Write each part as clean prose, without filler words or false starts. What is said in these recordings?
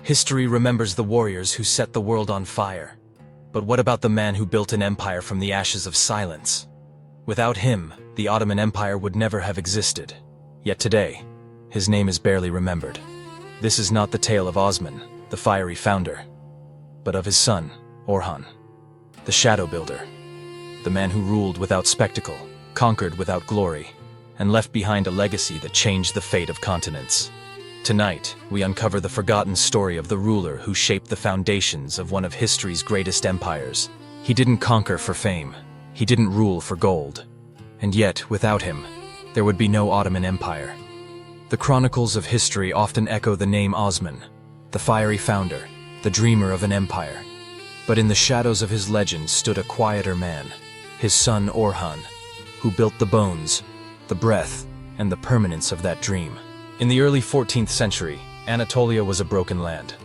History remembers the warriors who set the world on fire. But what about the man who built an empire from the ashes of silence? Without him, the Ottoman Empire would never have existed. Yet today, his name is barely remembered. This is not the tale of Osman, the fiery founder, but of his son, Orhan, the shadow builder, the man who ruled without spectacle, conquered without glory, and left behind a legacy that changed the fate of continents. Tonight, we uncover the forgotten story of the ruler who shaped the foundations of one of history's greatest empires. He didn't conquer for fame. He didn't rule for gold. And yet, without him, there would be no Ottoman Empire. The chronicles of history often echo the name Osman, the fiery founder, the dreamer of an empire. But in the shadows of his legend stood a quieter man, his son Orhan, who built the bones, the breath, and the permanence of that dream. In the early 14th century, Anatolia was a broken land.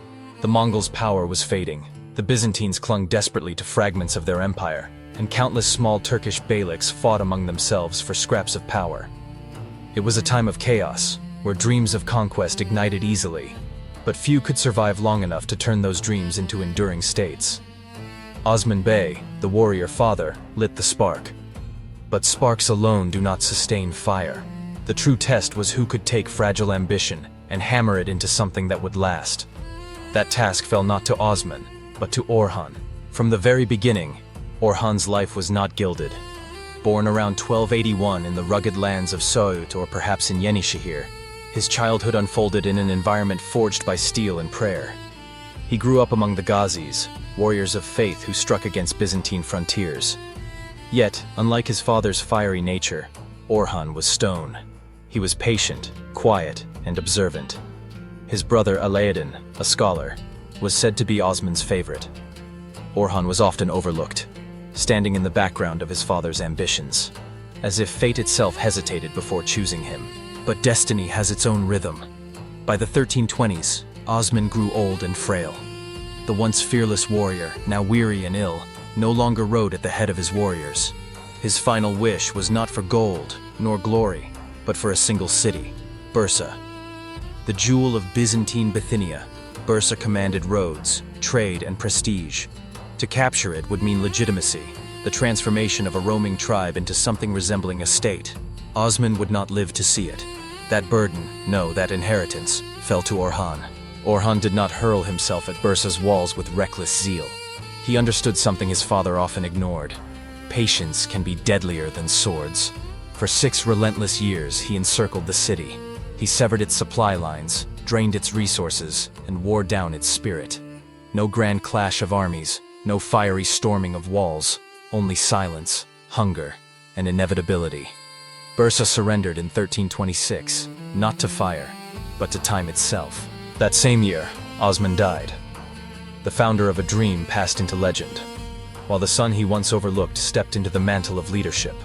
The Mongols' power was fading, the Byzantines clung desperately to fragments of their empire, and countless small Turkish beyliks fought among themselves for scraps of power. It was a time of chaos, where dreams of conquest ignited easily, but few could survive long enough to turn those dreams into enduring states. Osman Bey, the warrior father, lit the spark. But sparks alone do not sustain fire. The true test was who could take fragile ambition and hammer it into something that would last. That task fell not to Osman, but to Orhan. From the very beginning, Orhan's life was not gilded. Born around 1281 in the rugged lands of Söğüt or perhaps in Yenişehir, his childhood unfolded in an environment forged by steel and prayer. He grew up among the Ghazis, warriors of faith who struck against Byzantine frontiers. Yet, unlike his father's fiery nature, Orhan was stone. He was patient, quiet, and observant. His brother Alaeddin, a scholar, was said to be Osman's favorite. Orhan was often overlooked, standing in the background of his father's ambitions, as if fate itself hesitated before choosing him. But destiny has its own rhythm. By the 1320s, Osman grew old and frail. The once fearless warrior, now weary and ill, no longer rode at the head of his warriors. His final wish was not for gold, nor glory, but for a single city, Bursa. The jewel of Byzantine Bithynia, Bursa commanded roads, trade, and prestige. To capture it would mean legitimacy, the transformation of a roaming tribe into something resembling a state. Osman would not live to see it. That burden, no, that inheritance, fell to Orhan. Orhan did not hurl himself at Bursa's walls with reckless zeal. He understood something his father often ignored. Patience can be deadlier than swords. For 6 relentless years, he encircled the city. He severed its supply lines, drained its resources, and wore down its spirit. No grand clash of armies, no fiery storming of walls, only silence, hunger, and inevitability. Bursa surrendered in 1326, not to fire, but to time itself. That same year, Osman died. The founder of a dream passed into legend, while the son he once overlooked stepped into the mantle of leadership.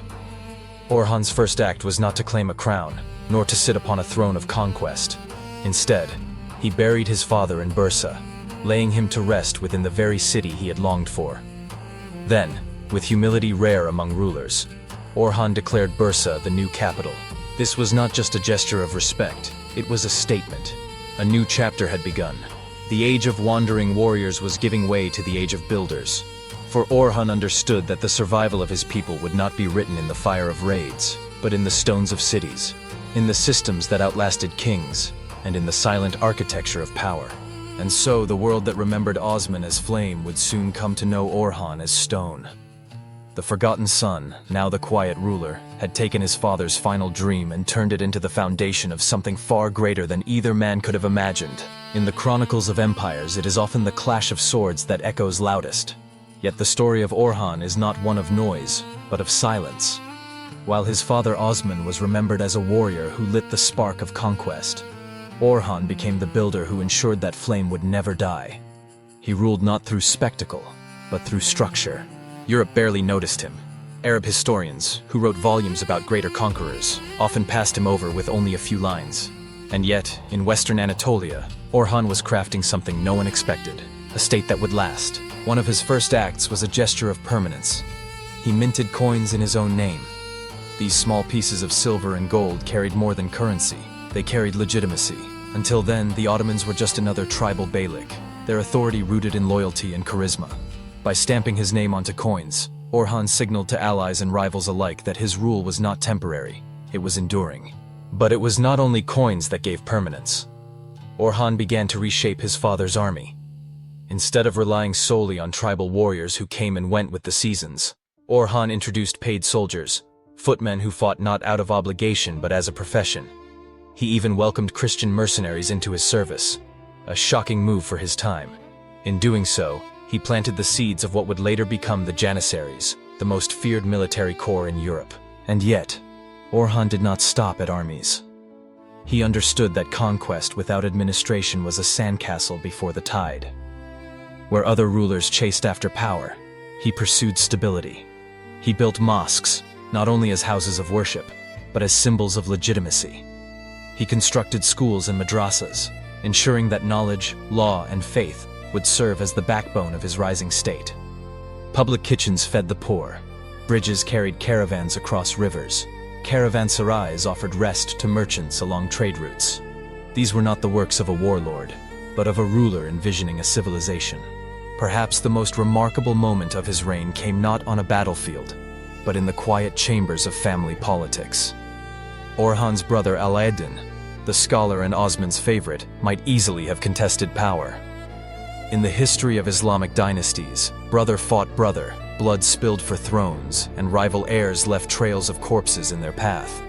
Orhan's first act was not to claim a crown, nor to sit upon a throne of conquest. Instead, he buried his father in Bursa, laying him to rest within the very city he had longed for. Then, with humility rare among rulers, Orhan declared Bursa the new capital. This was not just a gesture of respect, it was a statement. A new chapter had begun. The age of wandering warriors was giving way to the age of builders. For Orhan understood that the survival of his people would not be written in the fire of raids, but in the stones of cities, in the systems that outlasted kings, and in the silent architecture of power. And so the world that remembered Osman as flame would soon come to know Orhan as stone. The forgotten son, now the quiet ruler, had taken his father's final dream and turned it into the foundation of something far greater than either man could have imagined. In the chronicles of empires, it is often the clash of swords that echoes loudest. Yet the story of Orhan is not one of noise, but of silence. While his father Osman was remembered as a warrior who lit the spark of conquest, Orhan became the builder who ensured that flame would never die. He ruled not through spectacle, but through structure. Europe barely noticed him. Arab historians, who wrote volumes about greater conquerors, often passed him over with only a few lines. And yet, in Western Anatolia, Orhan was crafting something no one expected, a state that would last. One of his first acts was a gesture of permanence. He minted coins in his own name. These small pieces of silver and gold carried more than currency. They carried legitimacy. Until then, the Ottomans were just another tribal beylik, their authority rooted in loyalty and charisma. By stamping his name onto coins, Orhan signaled to allies and rivals alike that his rule was not temporary, it was enduring. But it was not only coins that gave permanence. Orhan began to reshape his father's army. Instead of relying solely on tribal warriors who came and went with the seasons, Orhan introduced paid soldiers, footmen who fought not out of obligation but as a profession. He even welcomed Christian mercenaries into his service, a shocking move for his time. In doing so, he planted the seeds of what would later become the Janissaries, the most feared military corps in Europe. And yet, Orhan did not stop at armies. He understood that conquest without administration was a sandcastle before the tide. Where other rulers chased after power, he pursued stability. He built mosques, not only as houses of worship, but as symbols of legitimacy. He constructed schools and madrasas, ensuring that knowledge, law, and faith would serve as the backbone of his rising state. Public kitchens fed the poor. Bridges carried caravans across rivers. Caravanserais offered rest to merchants along trade routes. These were not the works of a warlord, but of a ruler envisioning a civilization. Perhaps the most remarkable moment of his reign came not on a battlefield, but in the quiet chambers of family politics. Orhan's brother Alaeddin, the scholar and Osman's favorite, might easily have contested power. In the history of Islamic dynasties, brother fought brother, blood spilled for thrones, and rival heirs left trails of corpses in their path.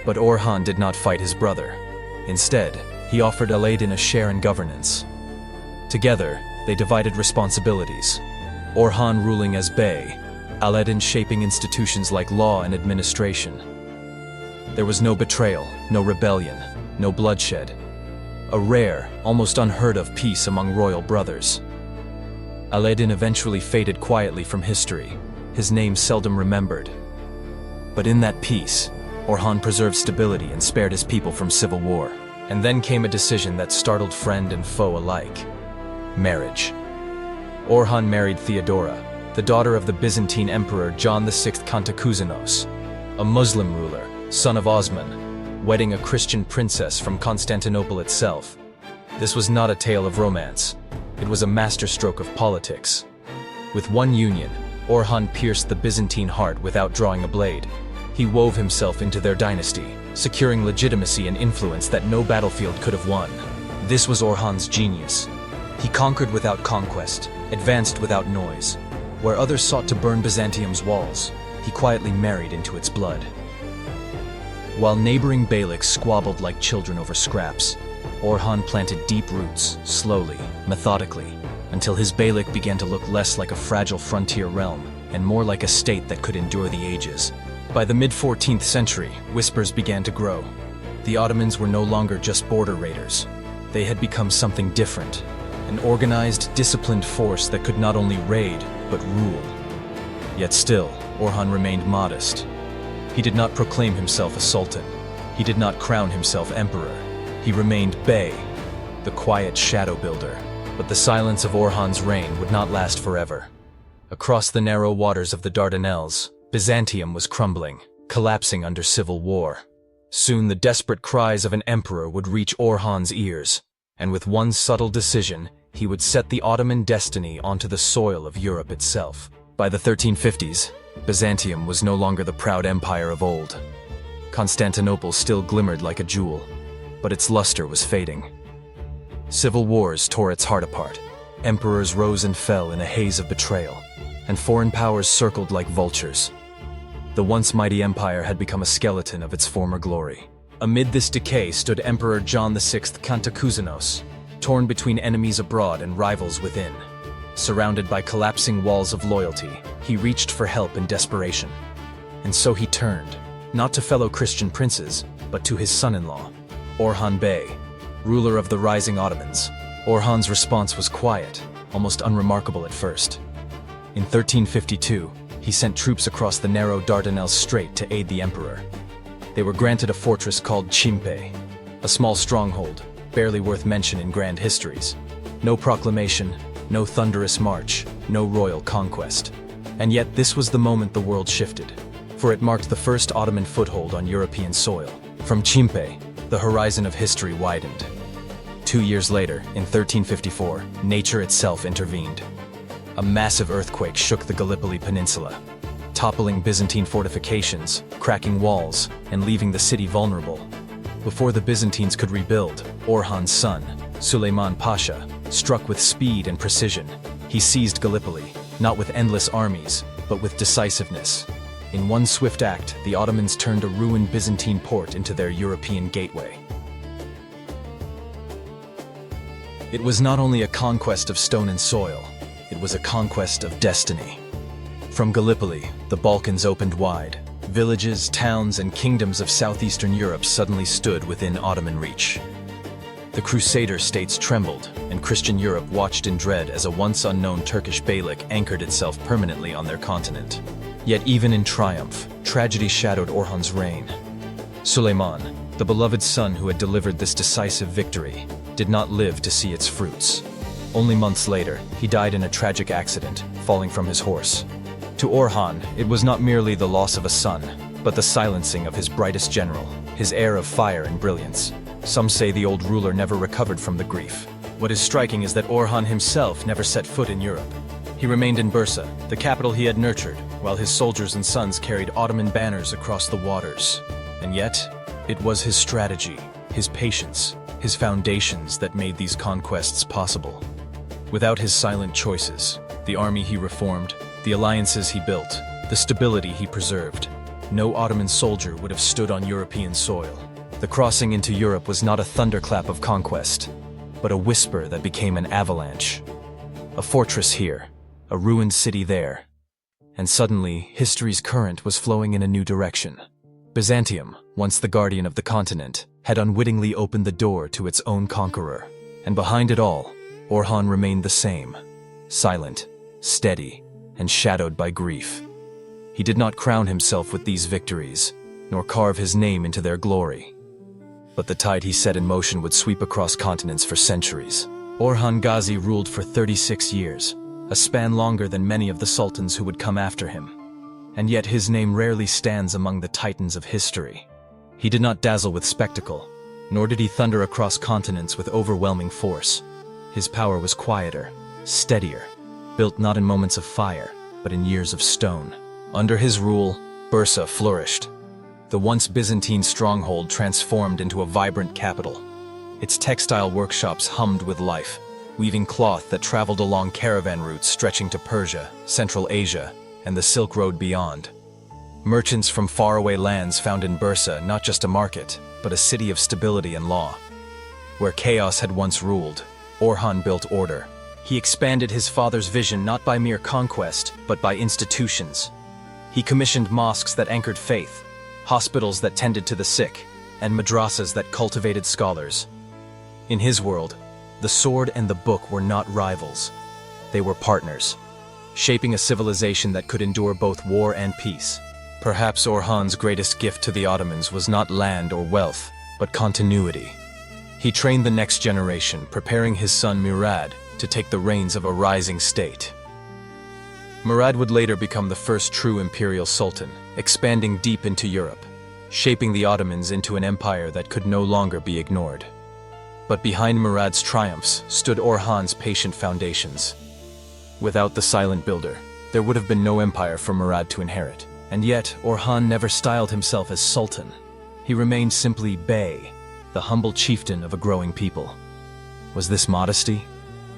But Orhan did not fight his brother. Instead, he offered Alaeddin a share in governance. Together, they divided responsibilities. Orhan ruling as Bey, Alaeddin shaping institutions like law and administration. There was no betrayal, no rebellion, no bloodshed. A rare, almost unheard of peace among royal brothers. Alaeddin eventually faded quietly from history, his name seldom remembered. But in that peace, Orhan preserved stability and spared his people from civil war. And then came a decision that startled friend and foe alike. Marriage. Orhan married Theodora, the daughter of the Byzantine Emperor John VI Cantacuzene, a Muslim ruler, son of Osman, wedding a Christian princess from Constantinople itself. This was not a tale of romance. It was a masterstroke of politics. With one union, Orhan pierced the Byzantine heart without drawing a blade. He wove himself into their dynasty, securing legitimacy and influence that no battlefield could have won. This was Orhan's genius. He conquered without conquest, advanced without noise. Where others sought to burn Byzantium's walls, he quietly married into its blood. While neighboring beyliks squabbled like children over scraps, Orhan planted deep roots, slowly, methodically, until his beylik began to look less like a fragile frontier realm and more like a state that could endure the ages. By the mid-14th century, whispers began to grow. The Ottomans were no longer just border raiders. They had become something different, an organized, disciplined force that could not only raid, but rule. Yet still, Orhan remained modest. He did not proclaim himself a sultan. He did not crown himself emperor. He remained Bey, the quiet shadow builder. But the silence of Orhan's reign would not last forever. Across the narrow waters of the Dardanelles, Byzantium was crumbling, collapsing under civil war. Soon the desperate cries of an emperor would reach Orhan's ears, and with one subtle decision, he would set the Ottoman destiny onto the soil of Europe itself. By the 1350s, Byzantium was no longer the proud empire of old. Constantinople still glimmered like a jewel, but its luster was fading. Civil wars tore its heart apart. Emperors rose and fell in a haze of betrayal, and foreign powers circled like vultures. The once mighty empire had become a skeleton of its former glory. Amid this decay stood Emperor John VI Cantacuzene, torn between enemies abroad and rivals within. Surrounded by collapsing walls of loyalty, he reached for help in desperation. And so he turned, not to fellow Christian princes, but to his son-in-law, Orhan Bey, ruler of the rising Ottomans. Orhan's response was quiet, almost unremarkable at first. In 1352, he sent troops across the narrow Dardanelles Strait to aid the emperor. They were granted a fortress called Chimpe, a small stronghold, barely worth mention in grand histories. No proclamation, no thunderous march, no royal conquest. And yet this was the moment the world shifted, for it marked the first Ottoman foothold on European soil. From Chimpe, the horizon of history widened. 2 years later, in 1354, nature itself intervened. A massive earthquake shook the Gallipoli Peninsula, toppling Byzantine fortifications, cracking walls, and leaving the city vulnerable. Before the Byzantines could rebuild, Orhan's son, Suleiman Pasha, struck with speed and precision. He seized Gallipoli, not with endless armies, but with decisiveness. In one swift act, the Ottomans turned a ruined Byzantine port into their European gateway. It was not only a conquest of stone and soil, it was a conquest of destiny. From Gallipoli, the Balkans opened wide. Villages, towns, and kingdoms of southeastern Europe suddenly stood within Ottoman reach. The Crusader states trembled, and Christian Europe watched in dread as a once unknown Turkish beylik anchored itself permanently on their continent. Yet even in triumph, tragedy shadowed Orhan's reign. Suleiman, the beloved son who had delivered this decisive victory, did not live to see its fruits. Only months later, he died in a tragic accident, falling from his horse. To Orhan, it was not merely the loss of a son, but the silencing of his brightest general, his heir of fire and brilliance. Some say the old ruler never recovered from the grief. What is striking is that Orhan himself never set foot in Europe. He remained in Bursa, the capital he had nurtured, while his soldiers and sons carried Ottoman banners across the waters. And yet, it was his strategy, his patience, his foundations that made these conquests possible. Without his silent choices, the army he reformed, the alliances he built, the stability he preserved, no Ottoman soldier would have stood on European soil. The crossing into Europe was not a thunderclap of conquest, but a whisper that became an avalanche. A fortress here, a ruined city there. And suddenly, history's current was flowing in a new direction. Byzantium, once the guardian of the continent, had unwittingly opened the door to its own conqueror. And behind it all, Orhan remained the same, silent, steady, and shadowed by grief. He did not crown himself with these victories, nor carve his name into their glory. But the tide he set in motion would sweep across continents for centuries. Orhan Gazi ruled for 36 years, a span longer than many of the sultans who would come after him. And yet his name rarely stands among the titans of history. He did not dazzle with spectacle, nor did he thunder across continents with overwhelming force. His power was quieter, steadier, built not in moments of fire, but in years of stone. Under his rule, Bursa flourished. The once Byzantine stronghold transformed into a vibrant capital. Its textile workshops hummed with life, weaving cloth that traveled along caravan routes stretching to Persia, Central Asia, and the Silk Road beyond. Merchants from faraway lands found in Bursa not just a market, but a city of stability and law. Where chaos had once ruled, Orhan built order. He expanded his father's vision not by mere conquest, but by institutions. He commissioned mosques that anchored faith, hospitals that tended to the sick, and madrasas that cultivated scholars. In his world, the sword and the book were not rivals. They were partners, shaping a civilization that could endure both war and peace. Perhaps Orhan's greatest gift to the Ottomans was not land or wealth, but continuity. He trained the next generation, preparing his son Murad to take the reins of a rising state. Murad would later become the first true imperial sultan, expanding deep into Europe, shaping the Ottomans into an empire that could no longer be ignored. But behind Murad's triumphs stood Orhan's patient foundations. Without the silent builder, there would have been no empire for Murad to inherit. And yet, Orhan never styled himself as sultan. He remained simply bey, the humble chieftain of a growing people. Was this modesty?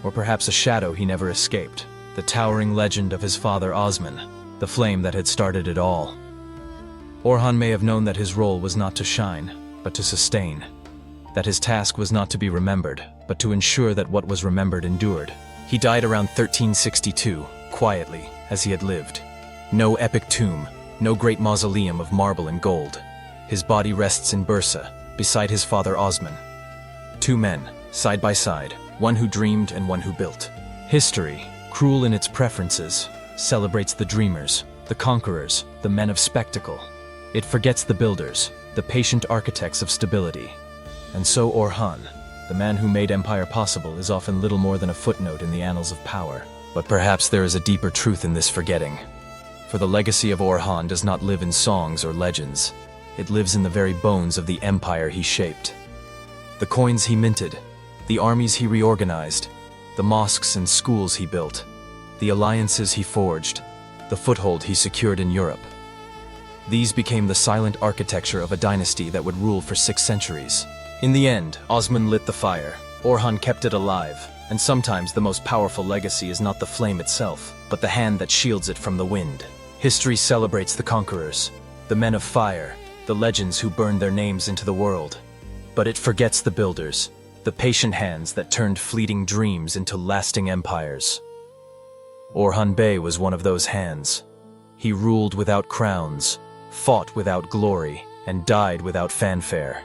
Or perhaps a shadow he never escaped? The towering legend of his father Osman, the flame that had started it all. Orhan may have known that his role was not to shine, but to sustain. That his task was not to be remembered, but to ensure that what was remembered endured. He died around 1362, quietly, as he had lived. No epic tomb, no great mausoleum of marble and gold. His body rests in Bursa, beside his father Osman. Two men, side by side, one who dreamed and one who built. History, cruel in its preferences, celebrates the dreamers, the conquerors, the men of spectacle. It forgets the builders, the patient architects of stability. And so Orhan, the man who made empire possible, is often little more than a footnote in the annals of power. But perhaps there is a deeper truth in this forgetting. For the legacy of Orhan does not live in songs or legends. It lives in the very bones of the empire he shaped. The coins he minted, The armies he reorganized, the mosques and schools he built, the alliances he forged, the foothold he secured in Europe. These became the silent architecture of a dynasty that would rule for 6 centuries. In the end, Osman lit the fire, Orhan kept it alive, and sometimes the most powerful legacy is not the flame itself, but the hand that shields it from the wind. History celebrates the conquerors, the men of fire, the legends who burned their names into the world. But it forgets the builders, the patient hands that turned fleeting dreams into lasting empires. Orhan Bey was one of those hands. He ruled without crowns, fought without glory, and died without fanfare.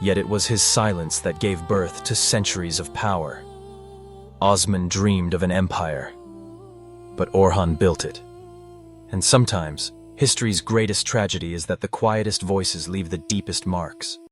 Yet it was his silence that gave birth to centuries of power. Osman dreamed of an empire, but Orhan built it. And sometimes, history's greatest tragedy is that the quietest voices leave the deepest marks.